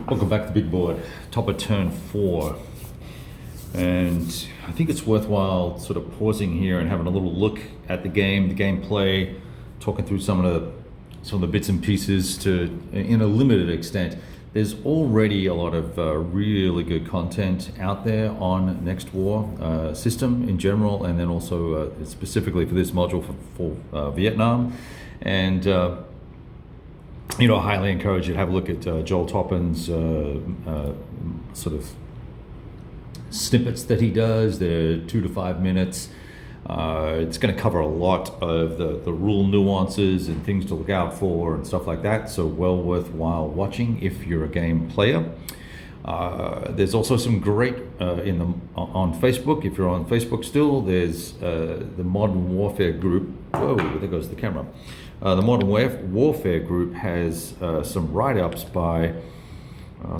Welcome back to the big board, top of turn 4. And I think it's worthwhile sort of pausing here and having a little look at the game, the gameplay, talking through some of the bits and pieces in a limited extent. There's already a lot of really good content out there on Next War system in general, and then also specifically for this module for Vietnam. And I highly encourage you to have a look at Joel Toppin's sort of snippets that he does. They're 2 to 5 minutes. It's going to cover a lot of the rule nuances and things to look out for and stuff like that. So well worthwhile watching if you're a game player. There's also some great on Facebook. If you're on Facebook still, there's the Modern Warfare group. Whoa, there goes the camera. The Modern Warfare group has some write-ups by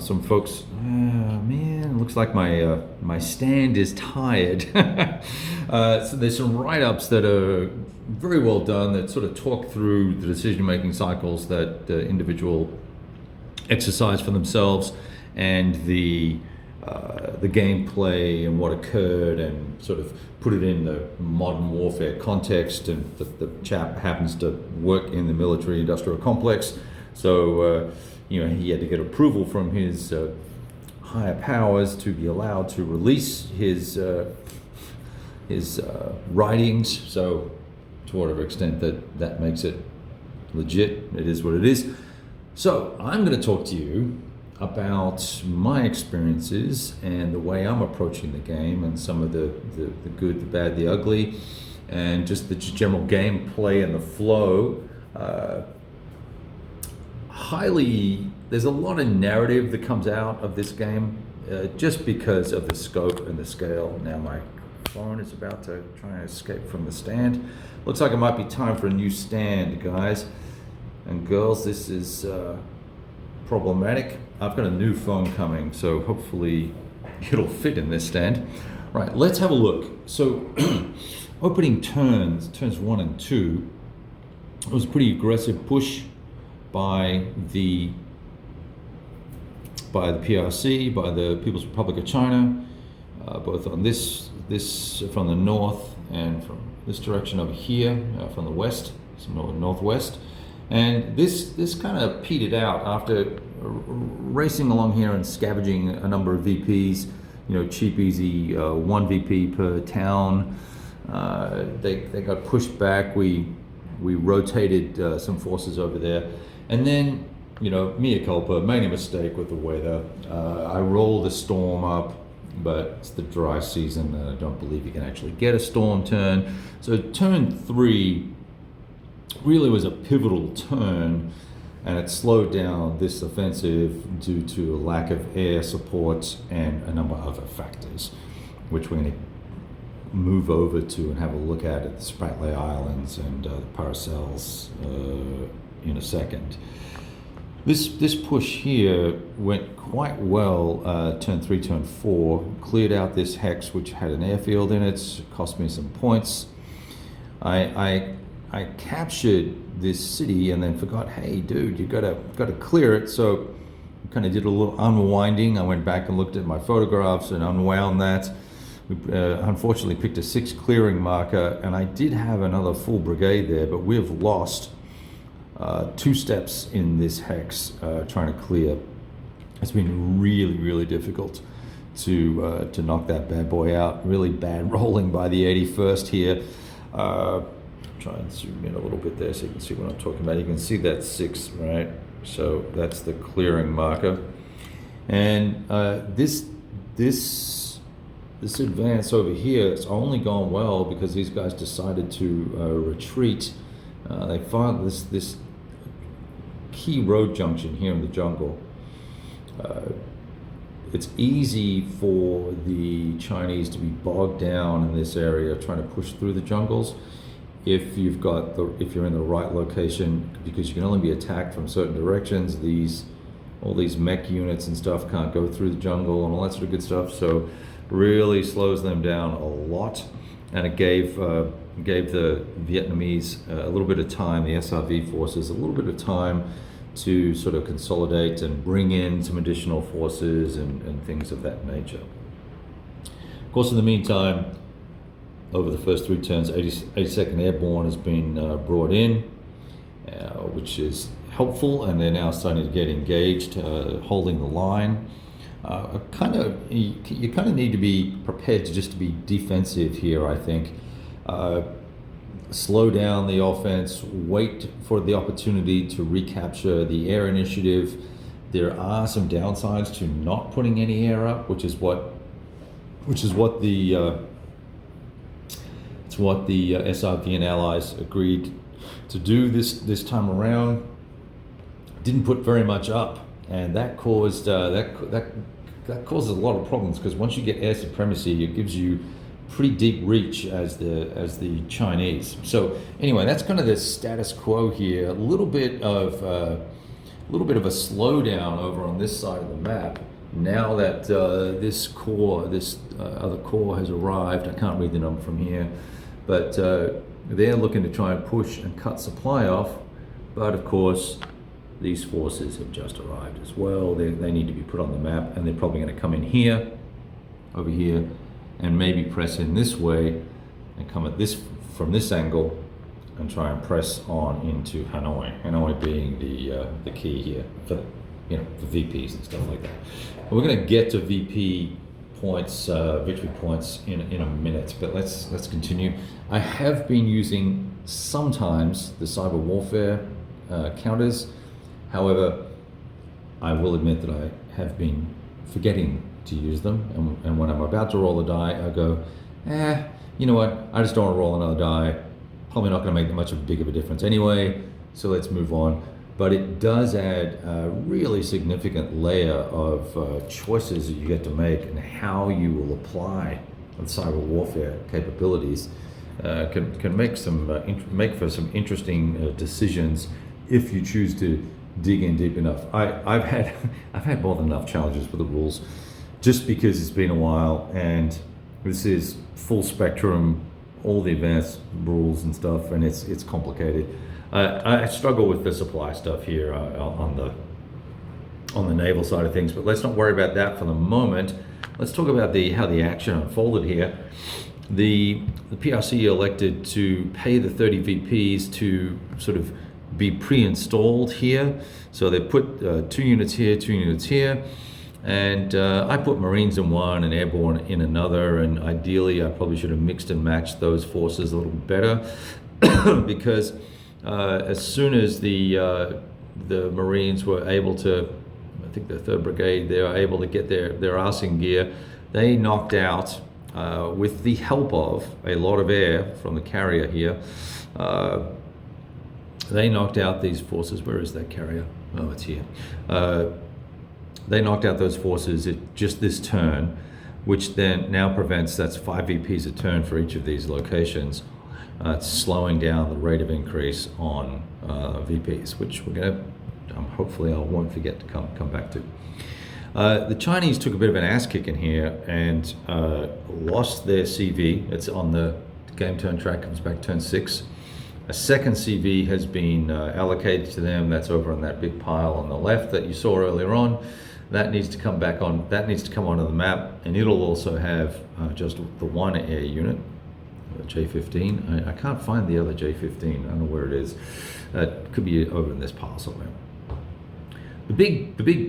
some folks. Man, looks like my stand is tired. So there's some write-ups that are very well done that sort of talk through the decision-making cycles that the individual exercise for themselves and the gameplay and what occurred, and sort of put it in the modern warfare context. And the chap happens to work in the military-industrial complex, so he had to get approval from his higher powers to be allowed to release his writings. So to whatever extent that makes it legit, it is what it is. So I'm going to talk to you about my experiences and the way I'm approaching the game, and some of the good, the bad, the ugly, and just the general gameplay and the flow. There's a lot of narrative that comes out of this game just because of the scope and the scale. Now my phone is about to try and escape from the stand. Looks like it might be time for a new stand, guys and girls. This is problematic. I've got a new phone coming, so hopefully it'll fit in this stand. Right, let's have a look. So opening turns 1 and 2, it was a pretty aggressive push by the PRC, by the People's Republic of China, both on this from the north and from this direction over here, from the west, so northwest. And this kind of petered out after racing along here and scavenging a number of VPs, cheap, easy, 1 VP per town. They got pushed back. We rotated some forces over there. And then, mea culpa, made a mistake with the weather. I rolled a storm up, but it's the dry season, and I don't believe you can actually get a storm turn. So turn 3 really was a pivotal turn, and it slowed down this offensive due to a lack of air support and a number of other factors, which we're going to move over to and have a look at the Spratly Islands and the Paracels in a second. This push here went quite well. Turn 3, turn 4, cleared out this hex which had an airfield in it. Cost me some points. I captured this city and then forgot, hey dude, you gotta clear it. So kind of did a little unwinding. I went back and looked at my photographs and unwound that. We unfortunately picked a 6 clearing marker, and I did have another full brigade there, but we've lost 2 steps in this hex trying to clear. It's been really difficult to knock that bad boy out. Really bad rolling by the 81st here. Try and zoom in a little bit there so you can see what I'm talking about. You can see that 6, right? So that's the clearing marker. And this advance over here, it's only gone well because these guys decided to retreat. They found this key road junction here in the jungle. It's easy for the Chinese to be bogged down in this area trying to push through the jungles if you're in the right location, because you can only be attacked from certain directions. All these mech units and stuff can't go through the jungle and all that sort of good stuff. So really slows them down a lot, and it gave the Vietnamese a little bit of time, the SRV forces a little bit of time to sort of consolidate and bring in some additional forces and things of that nature. Of course, in the meantime, over the first 3 turns, 82nd Airborne has been brought in, which is helpful, and they're now starting to get engaged, holding the line. You kind of need to be prepared to just be defensive here, I think. Slow down the offense, wait for the opportunity to recapture the air initiative. There are some downsides to not putting any air up, which is what the SRP and allies agreed to do this time around. Didn't put very much up, and that caused that causes a lot of problems, because once you get air supremacy, it gives you pretty deep reach as the Chinese. So anyway, that's kind of the status quo here. A little bit of a slowdown over on this side of the map. Now that this other corps has arrived, I can't read the number from here, but they're looking to try and push and cut supply off. But of course, these forces have just arrived as well. They need to be put on the map, and they're probably going to come in here, over here, and maybe press in this way and come at this from this angle and try and press on into Hanoi. Hanoi being the key here for for VPs and stuff like that. We're going to get to VP points, victory points in a minute, but let's continue. I have been using sometimes the cyber warfare counters. However, I will admit that I have been forgetting to use them, and when I'm about to roll a die, I go, you know what, I just don't want to roll another die, probably not going to make that much of a big of a difference anyway, so let's move on. But it does add a really significant layer of choices that you get to make, and how you will apply the cyber warfare capabilities can make for some interesting decisions if you choose to dig in deep enough. I've had more than enough challenges with the rules, just because it's been a while, and this is full spectrum, all the advanced rules and stuff, and it's complicated. I struggle with the supply stuff here on the naval side of things, but let's not worry about that for the moment. Let's talk about how the action unfolded here. The PRC elected to pay the 30 VPs to sort of be pre-installed here. So they put 2 units here, 2 units here, and I put Marines in one and Airborne in another, and ideally I probably should have mixed and matched those forces a little better because as soon as the Marines were able to, I think the 3rd Brigade, they were able to get their arse in gear, they knocked out, with the help of a lot of air from the carrier here, they knocked out these forces. Where is that carrier? Oh, it's here. They knocked out those forces at just this turn, which then now prevents, that's 5 VPs a turn for each of these locations. It's slowing down the rate of increase on VPs, which we're going to, hopefully I won't forget to come back to. The Chinese took a bit of an ass kick in here and lost their CV. It's on the game turn track, comes back turn 6. A second CV has been allocated to them. That's over on that big pile on the left that you saw earlier on. That needs to come back on. That needs to come onto the map, and it'll also have just the one air unit, J-15. I can't find the other J-15. I don't know where it is. It could be over in this pile somewhere.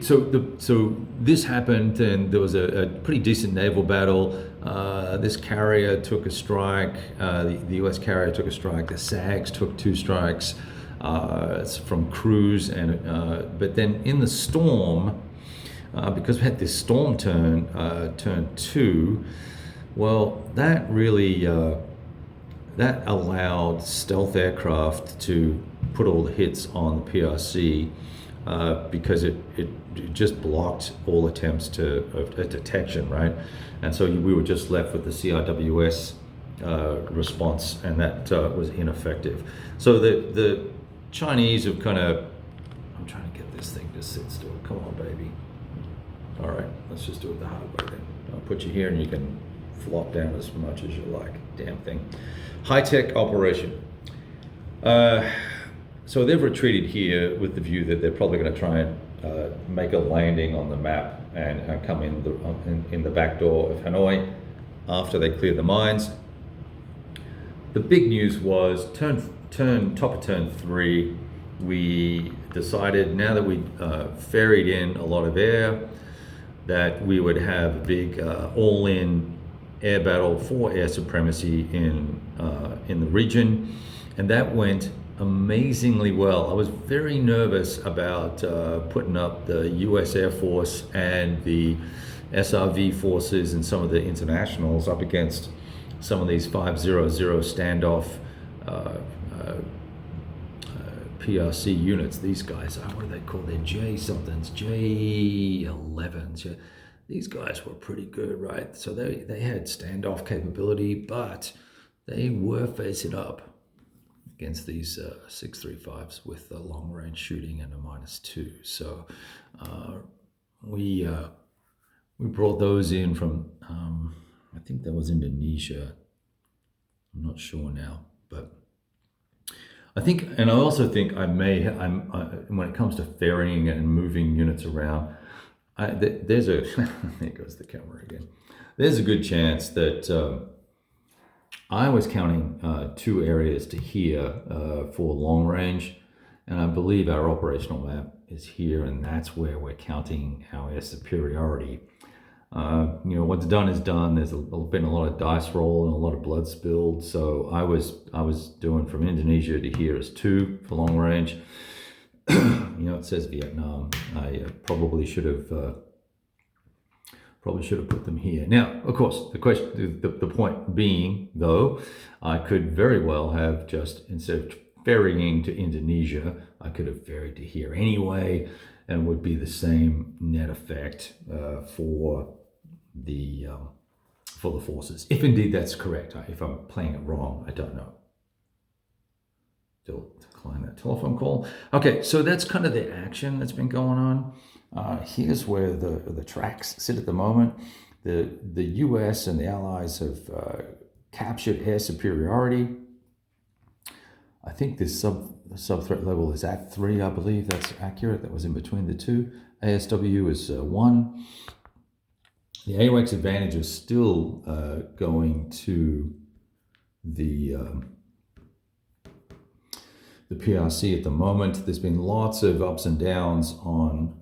So this happened, and there was a pretty decent naval battle. This carrier took a strike. The U.S. carrier took a strike. The SAGs took 2 strikes. It's from cruise, and but then in the storm, because we had this storm turn 2. Well, that really that allowed stealth aircraft to put all the hits on the PRC. Because it just blocked all attempts at detection, right? And so we were just left with the CRWS response, and that was ineffective. So the Chinese have kind of, I'm trying to get this thing to sit still. Come on, baby. All right, let's just do it the hard way then. I'll put you here, and you can flop down as much as you like. Damn thing. High-tech operation. So they've retreated here with the view that they're probably going to try and make a landing on the map and come in the back door of Hanoi after they clear the mines. The big news was top of turn 3. We decided, now that we ferried in a lot of air, that we would have a big all-in air battle for air supremacy in the region, and that went amazingly well. I was very nervous about putting up the U.S. Air Force and the SRV forces and some of the internationals up against some of these 500 standoff PRC units. These guys, what do they call their J somethings, J11s? Yeah. These guys were pretty good, right? So they had standoff capability, but they were facing up against these 635s with a long range shooting and a -2. So we brought those in from I think that was Indonesia. I'm not sure now, but I think, and I also think when it comes to ferrying and moving units around, there's a there goes the camera again. There's a good chance that I was counting 2 areas to here for long range, and I believe our operational map is here, and that's where we're counting our air superiority. What's done is done. There's been a lot of dice roll and a lot of blood spilled. So I was doing from Indonesia to here as 2 for long range. It says Vietnam. I probably should have put them here. Now, of course, the point being, though, I could very well have just, instead of ferrying to Indonesia, I could have ferried to here anyway, and would be the same net effect for the forces, if indeed that's correct. If I'm playing it wrong, I don't know. Still decline that telephone call. Okay, so that's kind of the action that's been going on. Here's where the tracks sit at the moment. The U.S. and the Allies have captured air superiority. I think this sub-threat level is at 3, I believe that's accurate. That was in between the 2. ASW is 1. The AWACS advantage is still going to the PRC at the moment. There's been lots of ups and downs on.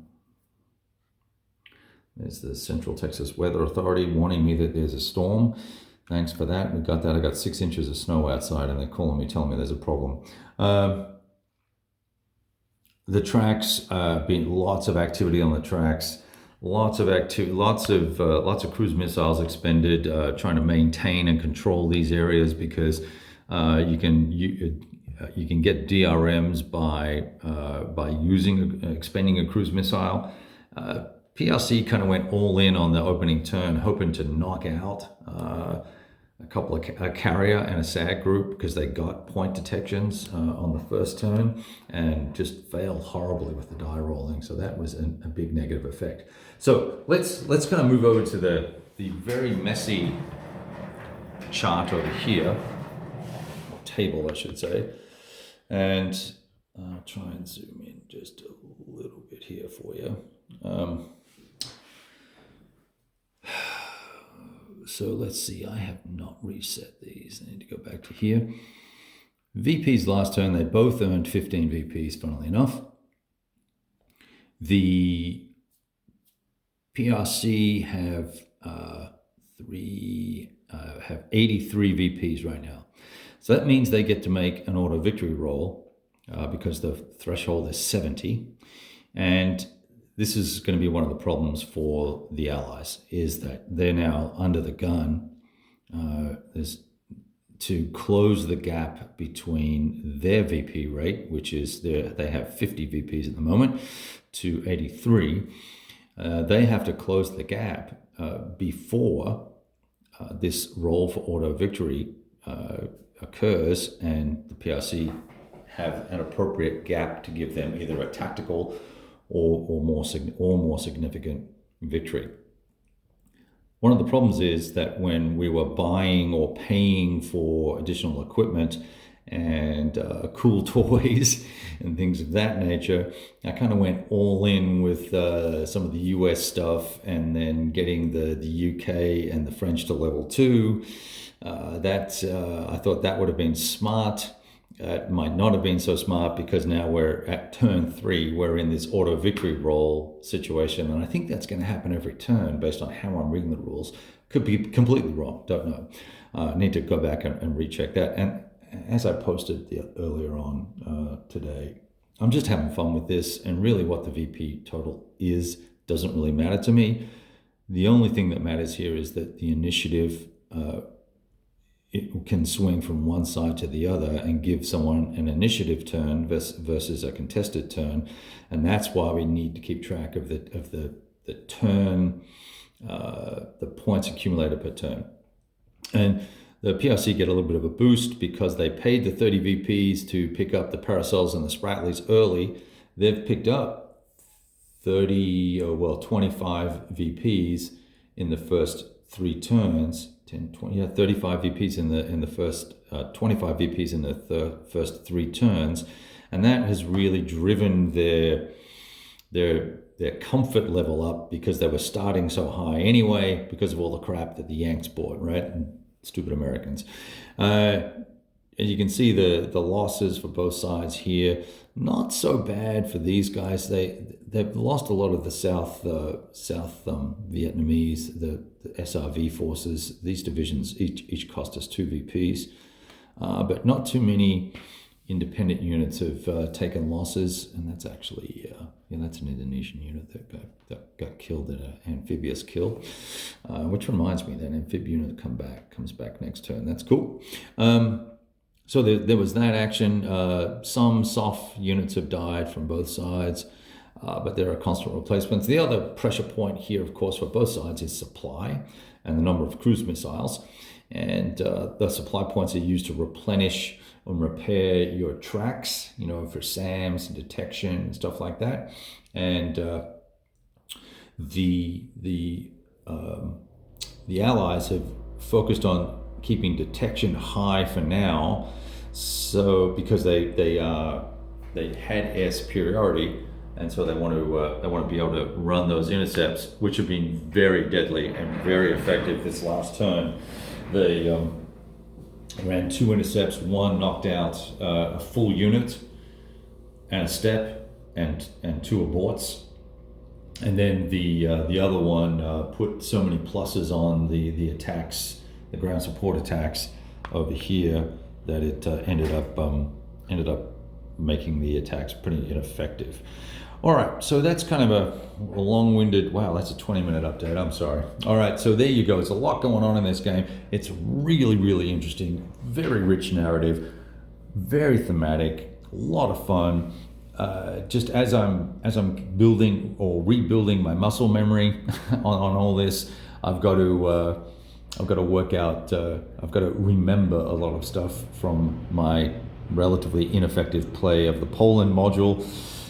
There's the Central Texas Weather Authority warning me that there's a storm. Thanks for that. We got that. I got 6 inches of snow outside, and they're calling me, telling me there's a problem. The tracks, been lots of activity on the tracks. Lots of cruise missiles expended, trying to maintain and control these areas, because you can get DRMs by expending a cruise missile. PRC kind of went all in on the opening turn, hoping to knock out a carrier and a SAG group, because they got point detections on the first turn, and just failed horribly with the die rolling. So that was a big negative effect. So let's kind of move over to the very messy chart over here, or table I should say, and I'll try and zoom in just a little bit here for you. So let's see, I have not reset these. I need to go back to here. VPs last turn, they both earned 15 VPs, funnily enough. The PRC have 83 VPs right now. So that means they get to make an auto victory roll because the threshold is 70. And this is going to be one of the problems for the Allies, is that they're now under the gun to close the gap between their VP rate, which is they have 50 VPs at the moment, to 83. They have to close the gap before this roll for auto victory occurs, and the PRC have an appropriate gap to give them either a tactical or more significant victory. One of the problems is that when we were buying or paying for additional equipment and cool toys and things of that nature. I kind of went all in with some of the US stuff, and then getting the UK and the French to level 2. I thought that would have been smart. It might not have been so smart, because now we're at turn 3. We're in this auto victory roll situation, and I think that's going to happen every turn based on how I'm reading the rules. Could be completely wrong, don't know. Need to go back and recheck that. And as I posted earlier on today, I'm just having fun with this, and really what the VP total is doesn't really matter to me. The only thing that matters here is that the initiative it can swing from one side to the other and give someone an initiative turn versus a contested turn, and that's why we need to keep track of the turn, the points accumulated per turn. And the PRC get a little bit of a boost because they paid the 30 VPs to pick up the Parasols and the Spratlys early. They've picked up 25 VPs in the first 3 turns. 10, 20, 35 VPs in the first, 25 VPs in the first 3 turns, and that has really driven their comfort level up, because they were starting so high anyway because of all the crap that the Yanks bought, right? And stupid Americans. And you can see the losses for both sides here. Not so bad for these guys. They've lost a lot of the South Vietnamese, the SRV forces. These divisions each cost us 2 VPs, but not too many independent units have taken losses. And that's actually that's an Indonesian unit that got killed in an amphibious kill, which reminds me that amphib unit comes back next turn. That's cool. So there was that action. Some soft units have died from both sides, but there are constant replacements. The other pressure point here, of course, for both sides is supply and the number of cruise missiles. And the supply points are used to replenish and repair your tracks, for SAMs and detection and stuff like that. And the Allies have focused on keeping detection high for now, so because they had air superiority, and so they want to be able to run those intercepts, which have been very deadly and very effective this last turn. They ran 2 intercepts. One knocked out a full unit and a step and 2 aborts. And then the other one put so many pluses on the attacks, the ground support attacks over here, that it ended up making the attacks pretty ineffective. All right, so that's kind of a long-winded, wow, that's a 20-minute update, I'm sorry. All right, so there you go. There's a lot going on in this game. It's really, really interesting, very rich narrative, very thematic, a lot of fun. Just as I'm building or rebuilding my muscle memory on all this, I've got to work out, I've got to remember a lot of stuff from my relatively ineffective play of the Poland module,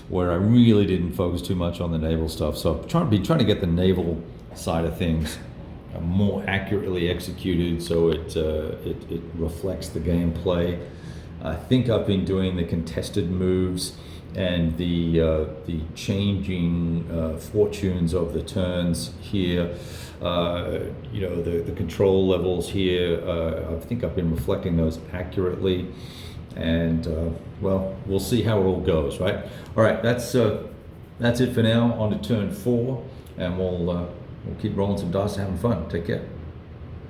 where I really didn't focus too much on the naval stuff. So I'm trying to get the naval side of things more accurately executed, so it reflects the gameplay. I think I've been doing the contested moves and the changing fortunes of the turns here. The control levels here, I think I've been reflecting those accurately, and we'll see how it all goes, right? All right, that's it for now. On to turn 4, and we'll keep rolling some dice and having fun. Take care.